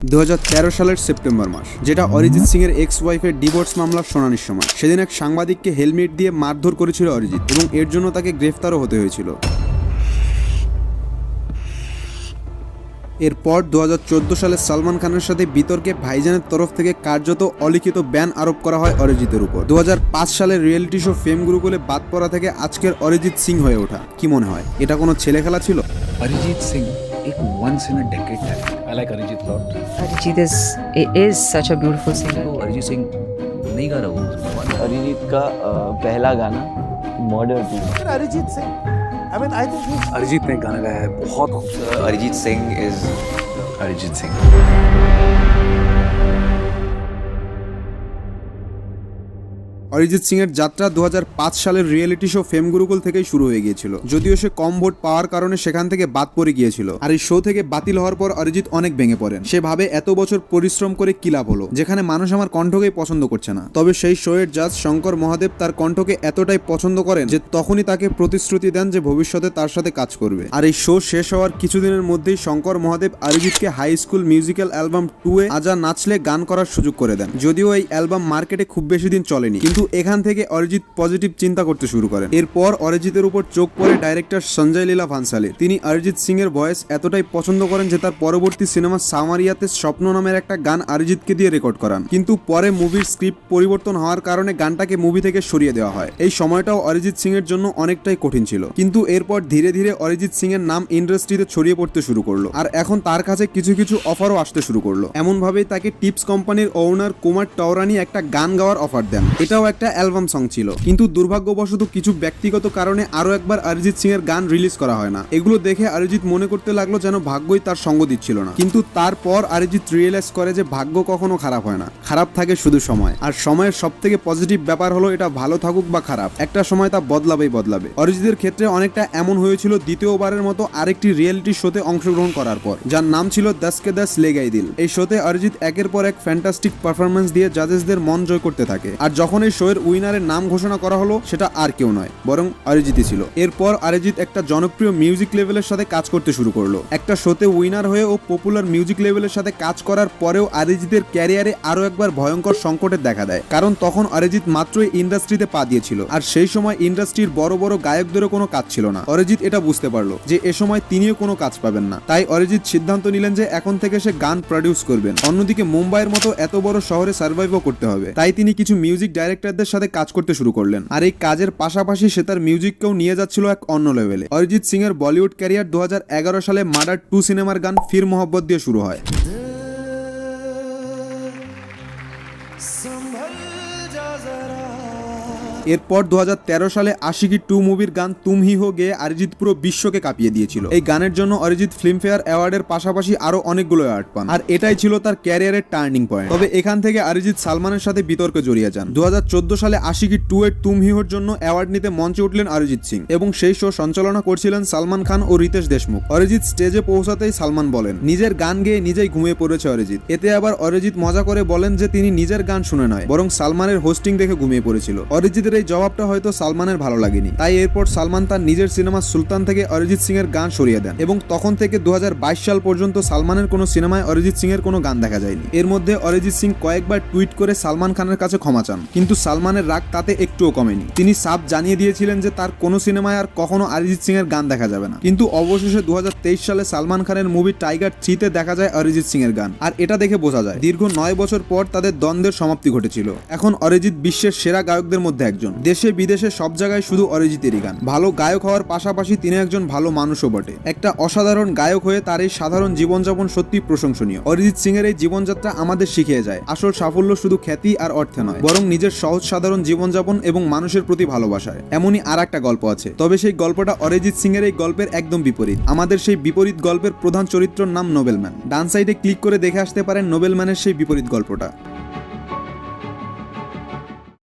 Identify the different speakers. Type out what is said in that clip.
Speaker 1: 2013 সালের সেপ্টেম্বর মাস, যেটা অরিজিৎ সিং এর এক্স ওয়াইফের ডিভোর্স মামলার শুনানির সময়। সেদিন এক সাংবাদিককে হেলমেট দিয়ে মারধর করেছিল অরিজিৎ এবং এর জন্য তাকে গ্রেফতারও হতে হয়েছিল। এরপর 2014 সালে সালমান খানের সাথে বিতর্কে ভাইজানের তরফ থেকে কার্যত অলিখিত ব্যান আরোপ করা হয় অরিজিতের উপর। 2005 সালের রিয়েলিটি শো ফেম গুরুকুলে বাদ পড়া থেকে আজকের অরিজিৎ সিং হয়ে ওঠা। কি মনে হয়, এটা কোনো ছেলে খেলা ছিল?
Speaker 2: अरिजीत सिंह एक once in a decade talent. I like Arijit lot.
Speaker 3: Arijit is such a beautiful singer.
Speaker 2: तो अरिजीत सिंह नहीं गा रहा वो
Speaker 4: अरिजीत का पहला गाना murder two.
Speaker 5: Arijit Singh I think he's
Speaker 2: Arijit ने गाना गाया है बहुत खूबसूरत।
Speaker 6: Arijit Singh is Arijit Singh.
Speaker 1: Arijit Singh এর যাত্রা 2005 সালের রিয়েলিটি শো ফেম গুরুকুল থেকেই শুরু হয়ে গিয়েছিল। যদিও সে কম ভোট পাওয়ার কারণে সেখান থেকে বাদ পড়ে গিয়েছিল। আর এই শো থেকে বাতিল হওয়ার পর অরিজিৎ অনেক ভেঙে পড়েন। সে ভাবে এত বছর পরিশ্রম করে কি লাভ হলো, যেখানে মানুষ আমার কণ্ঠকেই পছন্দ করছে না। তবে সেই শো এর জাজ শঙ্কর মহাদেব তার কণ্ঠকে এতটাই পছন্দ করেন যে তখনই তাকে প্রতিশ্রুতি দেন যে ভবিষ্যতে তার সাথে কাজ করবে। আর এই শো শেষ হওয়ার কিছুদিনের মধ্যেই শঙ্কর মহাদেব অরিজিৎকে হাই স্কুল মিউজিক্যাল অ্যালবাম 2 এ আজা নাচলে গান করার সুযোগ করে দেন। যদিও এই অ্যালবাম মার্কেটে খুব বেশি দিন চলেনি, কিন্তু এখান থেকে অরিজিৎ পজিটিভ চিন্তা করতে শুরু করেন। এরপর অরিজিতের উপর চোখ পড়ে ডাইরেক্টর সঞ্জয় লীলা ভানসালীর। তিনি অরিজিৎ সিং এর ভয়েস এতটাই পছন্দ করেন যে তার পরবর্তী সিনেমা সামারিয়াতে স্বপ্ন নামের একটা গান অরিজিৎকে দিয়ে রেকর্ড করান। কিন্তু পরে মুভির স্ক্রিপ্ট পরিবর্তন হওয়ার কারণে গানটাকে মুভি থেকে সরিয়ে দেওয়া হয়। এই সময়টাও অরিজিৎ সিং এর জন্য অনেকটাই কঠিন ছিল। কিন্তু এরপর ধীরে ধীরে অরিজিৎ সিং এর নাম ইন্ডাস্ট্রিতে ছড়িয়ে পড়তে শুরু করলো। আর এখন তার কাছে কিছু কিছু অফারও আসতে শুরু করলো। এমন ভাবেই তাকে টিপস কোম্পানির ওনার কুমার টাওরানি একটা গান গাওয়ার অফার দেন। এটাও একটা অ্যালবাম সং ছিল, কিন্তু দুর্ভাগ্যবশত কিছু ব্যক্তিগত কারণে আরো একবার অরিজিৎ সিং এর গান রিলিজ করা হয় না। এগুলো দেখে অরিজিৎ মনে করতে লাগলো যেন ভাগ্যই তার সঙ্গ দিচ্ছিল না। কিন্তু তারপর অরিজিৎ রিয়েলাইজ করে যে ভাগ্য কখনো খারাপ হয় না, খারাপ থাকে শুধু সময়। আর সময়ের সব থেকে পজিটিভ ব্যাপার হলো এটা ভালো থাকুক বা খারাপ, একটা সময় তা বদলাবেই বদলাবে। অরিজিতের ক্ষেত্রে অনেকটা এমন হয়েছিল দ্বিতীয়বারের মতো আরেকটি রিয়েলিটি শোতে অংশগ্রহণ করার পর, যার নাম ছিল 10 के 10 ले गई दिल। এই শোতে অরিজিৎ একের পর এক ফ্যান্টাস্টিক পারফরমেন্স দিয়ে জাজেসদের মন জয় করতে থাকে। আর যখন এই শো এর উইনারের নাম ঘোষণা করা হলো, সেটা আর কেউ নয় বরং অরিজিৎই ছিল। এরপর অরিজিৎ একটা জনপ্রিয় মিউজিক লেভেলের সাথে কাজ করতে শুরু করলো। একটা শোতে উইনার হয়ে ও পপুলার মিউজিক লেভেলের সাথে কাজ করার পরেও অরিজিতের ক্যারিয়ারে আরো একবার ভয়ঙ্কর সংকটের দেখা দেয়। কারণ তখন অরিজিৎ মাত্রই ইন্ডাস্ট্রিতে পা দিয়েছিল, আর সেই সময় ইন্ডাস্ট্রির বড় বড় গায়কদেরও কোনো কাজ ছিল না। অরিজিৎ এটা বুঝতে পারলো যে এ সময় তিনিও কোনো কাজ পাবেন না। তাই অরিজিৎ সিদ্ধান্ত নিলেন যে এখন থেকে সে গান প্রডিউস করবেন। অন্যদিকে মুম্বাইয়ের মতো এত বড় শহরে সার্ভাইভও করতে হবে। তাই তিনি কিছু মিউজিক ডাইরেক্টরদের সাথে কাজ করতে শুরু করলেন। আর এই কাজের পাশাপাশি সে তার মিউজিককেও নিয়ে যাচ্ছিল এক অন্য লেভেলে। অরিজিৎ সিং এর বলিউড ক্যারিয়ার 2011 সালে মার্ডার 2 সিনেমার গান ফির মোহব্বত দিয়ে শুরু হয়। এরপর 2013 সালে আশিকি 2 মুভির গান তুম হি হো গেয়ে অরিজিৎ পুরো বিশ্বকে কাঁপিয়ে দিয়েছিল। এই গানের জন্য অরিজিৎ ফিল্মফেয়ার অ্যাওয়ার্ডের পাশাপাশি আরো অনেকগুলো অ্যাওয়ার্ড পান। আর এটাই ছিল তার ক্যারিয়ারের টার্নিং পয়েন্ট। তবে এখান থেকে অরিজিৎ সালমানের সাথে বিতর্কে জড়িয়ে যান। 2014 সালে আশিকি 2 এর তুম হি হোর জন্য অ্যাওয়ার্ড নিতে মঞ্চে উঠলেন অরিজিৎ সিং, এবং সেই শো সঞ্চালনা করছিলেন সালমান খান ও রিতেশ দেশমুখ। অরিজিৎ স্টেজে পৌঁছাতেই সালমান বলেন নিজের গান গেয়ে নিজেই ঘুমিয়ে পড়েছে অরিজিৎ। এতে আবার অরিজিৎ মজা করে বলেন যে তিনি নিজের গান শুনে নয় বরং সালমানের হোস্টিং দেখে ঘুমিয়ে পড়েছিল। অরিজিৎ এই জবাবটা হয়তো সালমানের ভালো লাগেনি। তাই এরপর সালমান তার নিজের সিনেমা সুলতান থেকে অরিজিৎ সিং এর গান সরিয়ে দেন, এবং তখন থেকে 2022 সাল পর্যন্ত সালমানের কোনো সিনেমায় অরিজিৎ সিং এর কোনো গান দেখা যায়নি। এর মধ্যে অরিজিৎ সিং কয়েকবার টুইট করে সালমান খানের কাছে ক্ষমা চান, কিন্তু সালমানের রাগ তাতে একটুও কমেনি। তিনি সাফ জানিয়ে দিয়েছিলেন যে তার কোনো সিনেমায় আর কখনো অরিজিৎ সিং এর গান দেখা যাবে না। কিন্তু অবশেষে 2023 সালে সালমান খানের মুভি টাইগার 3 তে দেখা যায় অরিজিৎ সিং এর গান। আর এটা দেখে বোঝা যায় দীর্ঘ 9 বছর পর তাদের দ্বন্দ্বের সমাপ্তি ঘটেছিল। এখন অরিজিৎ বিশ্বের সেরা গায়কদের মধ্যে একজন। দেশে বিদেশে সব জায়গায় শুধু অরিজিতেরই গান। ভালো গায়ক হওয়ার পাশাপাশি তিনি একজন ভালো মানুষও বটে। একটা অসাধারণ গায়ক হয়ে তার এই সাধারণ জীবনযাপন সত্যি প্রশংসনীয়। অরিজিৎ সিং এর এই জীবনযাত্রা আমাদের শিখিয়ে যায় আসল সাফল্য শুধু খ্যাতি আর অর্থে নয়, বরং নিজের সহজ সাধারণ জীবনযাপন এবং মানুষের প্রতি ভালোবাসায়। এমনই আর একটা গল্প আছে, তবে সেই গল্পটা অরিজিৎ সিং এর এই গল্পের একদম বিপরীত। আমাদের সেই বিপরীত গল্পের প্রধান চরিত্রের নাম নোবেলম্যান। ডান সাইডে ক্লিক করে দেখে আসতে পারেন নোবেলম্যানের সেই বিপরীত গল্পটা।